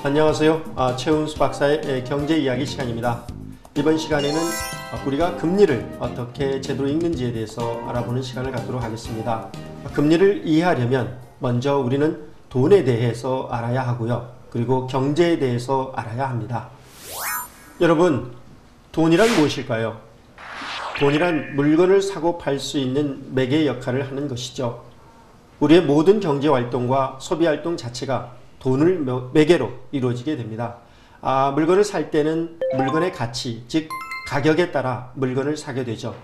안녕하세요. 최은수 박사의 경제 이야기 시간입니다. 이번 시간에는 우리가 금리를 어떻게 제대로 읽는지에 대해서 알아보는 시간을 갖도록 하겠습니다. 금리를 이해하려면 먼저 우리는 돈에 대해서 알아야 하고요. 그리고 경제에 대해서 알아야 합니다. 여러분, 돈이란 무엇일까요? 돈이란 물건을 사고 팔 수 있는 매개 역할을 하는 것이죠. 우리의 모든 경제활동과 소비활동 자체가 돈을 매개로 이루어지게 됩니다. 물건을 살 때는 물건의 가치, 즉 가격에 따라 물건을 사게 되죠.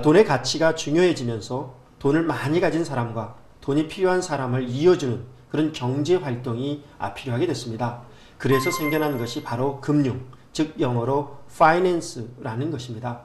돈의 가치가 중요해지면서 돈을 많이 가진 사람과 돈이 필요한 사람을 이어주는 그런 경제활동이 필요하게 됐습니다. 그래서 생겨난 것이 바로 금융, 즉 영어로 finance라는 것입니다.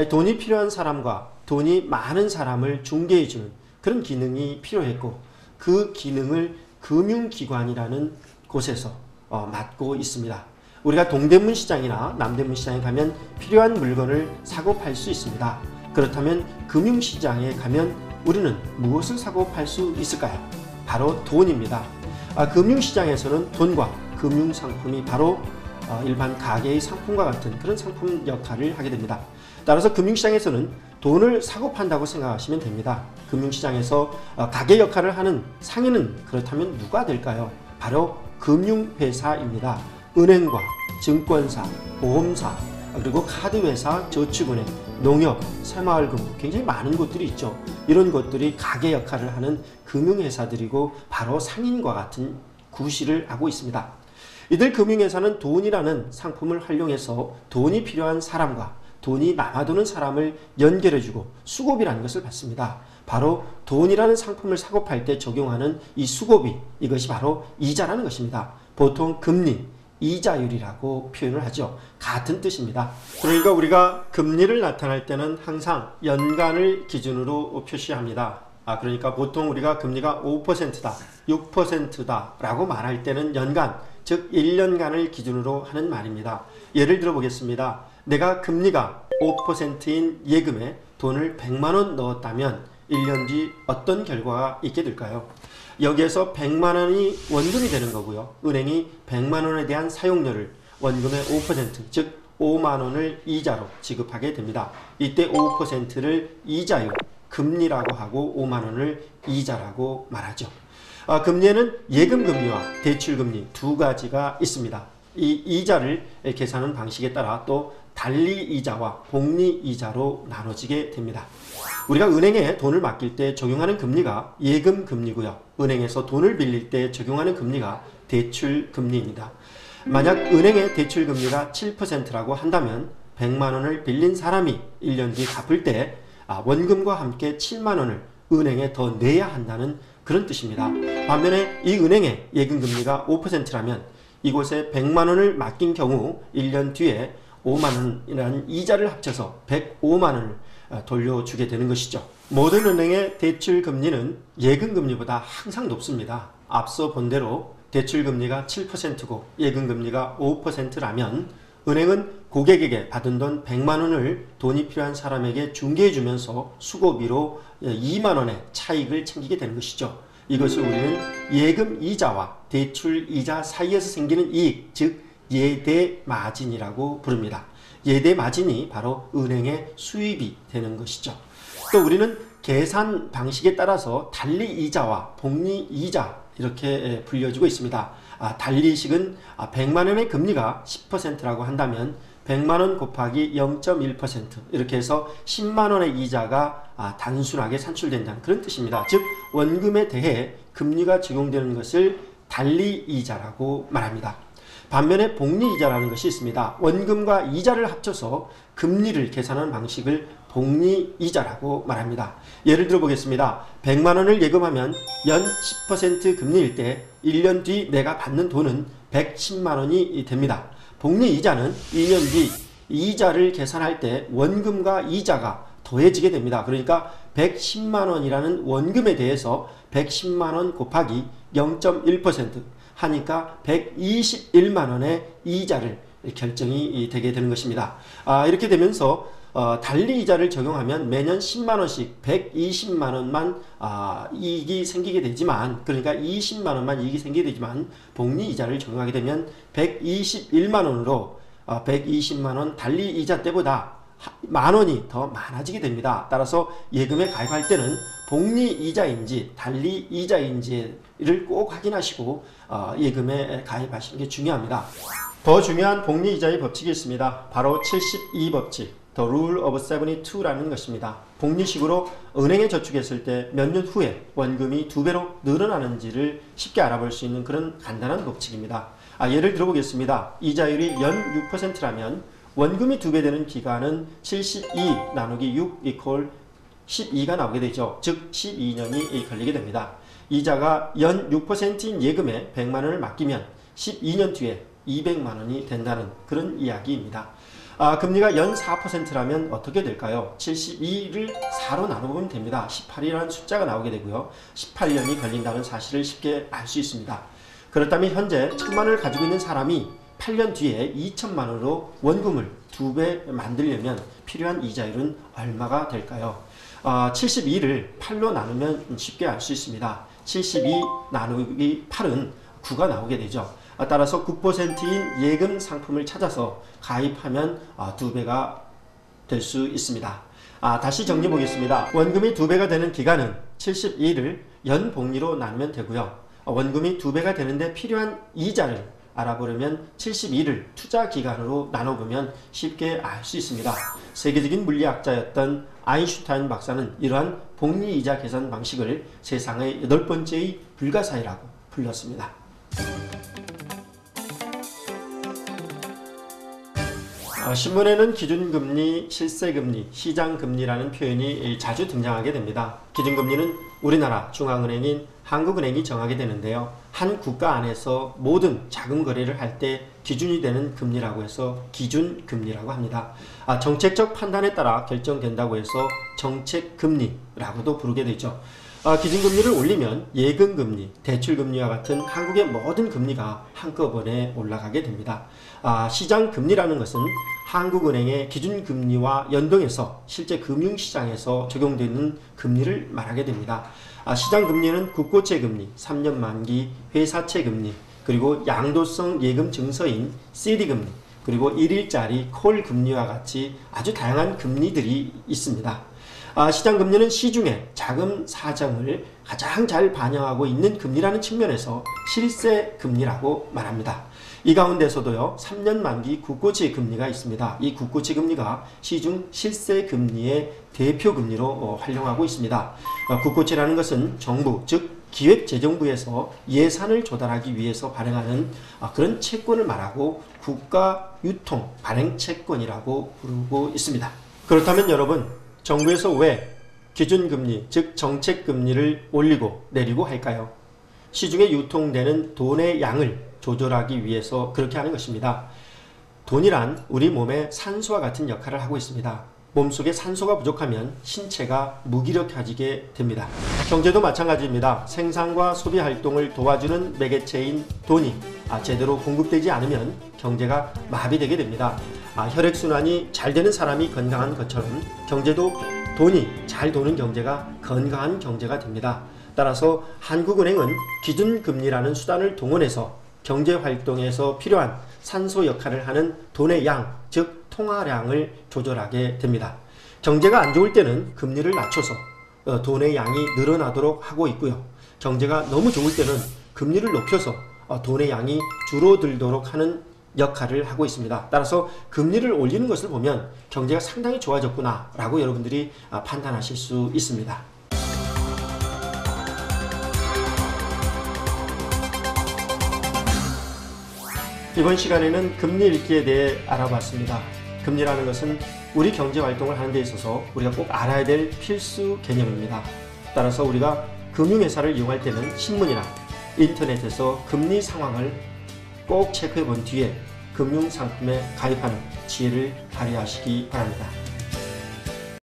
돈이 필요한 사람과 돈이 많은 사람을 중개해주는 그런 기능이 필요했고, 그 기능을 금융기관이라는 곳에서 맡고 있습니다. 우리가 동대문 시장이나 남대문 시장에 가면 필요한 물건을 사고 팔 수 있습니다. 그렇다면 금융시장에 가면 우리는 무엇을 사고 팔 수 있을까요? 바로 돈입니다. 금융시장에서는 돈과 금융상품이 바로 일반 가계의 상품과 같은 그런 상품 역할을 하게 됩니다. 따라서 금융시장에서는 돈을 사고 판다고 생각하시면 됩니다. 금융시장에서 가계 역할을 하는 상인은 그렇다면 누가 될까요? 바로 금융회사입니다. 은행과 증권사, 보험사, 그리고 카드회사, 저축은행, 농협, 새마을금고, 굉장히 많은 곳들이 있죠. 이런 곳들이 가계 역할을 하는 금융회사들이고 바로 상인과 같은 구실을 하고 있습니다. 이들 금융회사는 돈이라는 상품을 활용해서 돈이 필요한 사람과 돈이 남아도는 사람을 연결해주고 수고비라는 것을 받습니다. 바로 돈이라는 상품을 사고 팔 때 적용하는 이 수고비, 이것이 바로 이자라는 것입니다. 보통 금리, 이자율이라고 표현을 하죠. 같은 뜻입니다. 그러니까 우리가 금리를 나타낼 때는 항상 연간을 기준으로 표시합니다. 그러니까 보통 우리가 금리가 5%다, 6%다 라고 말할 때는 연간, 즉 1년간을 기준으로 하는 말입니다. 예를 들어 보겠습니다. 내가 금리가 5%인 예금에 돈을 100만원 넣었다면 1년 뒤 어떤 결과가 있게 될까요? 여기에서 100만원이 원금이 되는 거고요. 은행이 100만원에 대한 사용료를 원금의 5%, 즉 5만원을 이자로 지급하게 됩니다. 이때 5%를 이자율, 금리라고 하고 5만원을 이자라고 말하죠. 금리에는 예금금리와 대출금리 두 가지가 있습니다. 이 이자를 계산하는 방식에 따라 또 달리이자와 복리이자로 나눠지게 됩니다. 우리가 은행에 돈을 맡길 때 적용하는 금리가 예금금리고요. 은행에서 돈을 빌릴 때 적용하는 금리가 대출금리입니다. 만약 은행의 대출금리가 7%라고 한다면 100만원을 빌린 사람이 1년 뒤 갚을 때 원금과 함께 7만원을 은행에 더 내야 한다는 그런 뜻입니다. 반면에 이 은행의 예금금리가 5%라면 이곳에 100만원을 맡긴 경우 1년 뒤에 5만원이라는 이자를 합쳐서 105만원을 돌려주게 되는 것이죠. 모든 은행의 대출금리는 예금금리보다 항상 높습니다. 앞서 본 대로 대출금리가 7%고 예금금리가 5%라면 은행은 고객에게 받은 돈 100만원을 돈이 필요한 사람에게 중개해주면서 수고비로 2만원의 차익을 챙기게 되는 것이죠. 이것을 우리는 예금이자와 대출이자 사이에서 생기는 이익, 즉 예대마진이라고 부릅니다. 예대마진이 바로 은행의 수입이 되는 것이죠. 또 우리는 계산 방식에 따라서 달리이자와 복리이자 이렇게 불려지고 있습니다. 달리식은 100만원의 금리가 10%라고 한다면 100만원 곱하기 0.1% 이렇게 해서 10만원의 이자가 단순하게 산출된다는 그런 뜻입니다. 즉 원금에 대해 금리가 적용되는 것을 달리이자라고 말합니다. 반면에 복리이자라는 것이 있습니다. 원금과 이자를 합쳐서 금리를 계산하는 방식을 복리이자라고 말합니다. 예를 들어 보겠습니다. 100만원을 예금하면 연 10% 금리일 때 1년 뒤 내가 받는 돈은 110만원이 됩니다. 복리이자는 2년 뒤 이자를 계산할 때 원금과 이자가 더해지게 됩니다. 그러니까 110만원이라는 원금에 대해서 110만원 곱하기 0.1% 하니까 121만원의 이자를 결정이 되게 되는 것입니다. 이렇게 되면서 달리 이자를 적용하면 매년 10만원씩 120만원만 이익이 생기게 되지만, 그러니까 20만원만 이익이 생기게 되지만 복리 이자를 적용하게 되면 121만원으로 120만원 달리 이자 때보다 만원이 더 많아지게 됩니다. 따라서 예금에 가입할 때는 복리 이자인지 달리 이자인지를 꼭 확인하시고 예금에 가입하시는 게 중요합니다. 더 중요한 복리 이자의 법칙이 있습니다. 바로 72법칙, The Rule of 72라는 것입니다. 복리식으로 은행에 저축했을 때 몇 년 후에 원금이 2배로 늘어나는지를 쉽게 알아볼 수 있는 그런 간단한 법칙입니다. 예를 들어보겠습니다. 이자율이 연 6%라면 원금이 2배 되는 기간은 72 나누기 6 이퀄 12가 나오게 되죠. 즉 12년이 걸리게 됩니다. 이자가 연 6%인 예금에 100만원을 맡기면 12년 뒤에 200만원이 된다는 그런 이야기입니다. 금리가 연 4%라면 어떻게 될까요? 72를 4로 나눠보면 됩니다. 18이라는 숫자가 나오게 되고요. 18년이 걸린다는 사실을 쉽게 알 수 있습니다. 그렇다면 현재 1000만원을 가지고 있는 사람이 8년 뒤에 2천만원으로 원금을 2배 만들려면 필요한 이자율은 얼마가 될까요? 72를 8로 나누면 쉽게 알 수 있습니다. 72 나누기 8은 9가 나오게 되죠. 따라서 9%인 예금 상품을 찾아서 가입하면 2배가 될 수 있습니다. 다시 정리해 보겠습니다. 원금이 2배가 되는 기간은 72를 연 복리로 나누면 되고요. 원금이 2배가 되는데 필요한 이자를 알아보려면 72를 투자 기간으로 나눠보면 쉽게 알 수 있습니다. 세계적인 물리학자였던 아인슈타인 박사는 이러한 복리이자 계산 방식을 세상의 8번째의 불가사의라고 불렀습니다. 신문에는 기준금리, 실세금리, 시장금리라는 표현이 자주 등장하게 됩니다. 기준금리는 우리나라 중앙은행인 한국은행이 정하게 되는데요. 한 국가 안에서 모든 자금 거래를 할 때 기준이 되는 금리라고 해서 기준금리라고 합니다. 정책적 판단에 따라 결정된다고 해서 정책금리라고도 부르게 되죠. 기준금리를 올리면 예금금리, 대출금리와 같은 한국의 모든 금리가 한꺼번에 올라가게 됩니다. 시장금리라는 것은 한국은행의 기준금리와 연동해서 실제 금융시장에서 적용되는 금리를 말하게 됩니다. 시장금리는 국고채금리, 3년 만기 회사채금리, 그리고 양도성 예금 증서인 CD금리, 그리고 1일짜리 콜금리와 같이 아주 다양한 금리들이 있습니다. 시장금리는 시중의 자금 사정을 가장 잘 반영하고 있는 금리라는 측면에서 실세금리라고 말합니다. 이 가운데서도요, 3년 만기 국고채 금리가 있습니다. 이 국고채 금리가 시중 실세금리의 대표금리로 활용하고 있습니다. 국고채라는 것은 정부, 즉 기획재정부에서 예산을 조달하기 위해서 발행하는 그런 채권을 말하고 국가 유통 발행 채권이라고 부르고 있습니다. 그렇다면 여러분, 정부에서 왜 기준금리, 즉 정책금리를 올리고 내리고 할까요? 시중에 유통되는 돈의 양을 조절하기 위해서 그렇게 하는 것입니다. 돈이란 우리 몸에 산소와 같은 역할을 하고 있습니다. 몸속에 산소가 부족하면 신체가 무기력해지게 됩니다. 경제도 마찬가지입니다. 생산과 소비 활동을 도와주는 매개체인 돈이 제대로 공급되지 않으면 경제가 마비되게 됩니다. 혈액순환이 잘 되는 사람이 건강한 것처럼 경제도 돈이 잘 도는 경제가 건강한 경제가 됩니다. 따라서 한국은행은 기준금리라는 수단을 동원해서 경제활동에서 필요한 산소 역할을 하는 돈의 양, 즉 통화량을 조절하게 됩니다. 경제가 안 좋을 때는 금리를 낮춰서 돈의 양이 늘어나도록 하고 있고요. 경제가 너무 좋을 때는 금리를 높여서 돈의 양이 줄어들도록 하는 역할을 하고 있습니다. 따라서 금리를 올리는 것을 보면 경제가 상당히 좋아졌구나 라고 여러분들이 판단하실 수 있습니다. 이번 시간에는 금리 읽기에 대해 알아봤습니다. 금리라는 것은 우리 경제활동을 하는 데 있어서 우리가 꼭 알아야 될 필수 개념입니다. 따라서 우리가 금융회사를 이용할 때는 신문이나 인터넷에서 금리 상황을 꼭 체크해 본 뒤에 금융상품에 가입하는 지혜를 발휘하시기 바랍니다.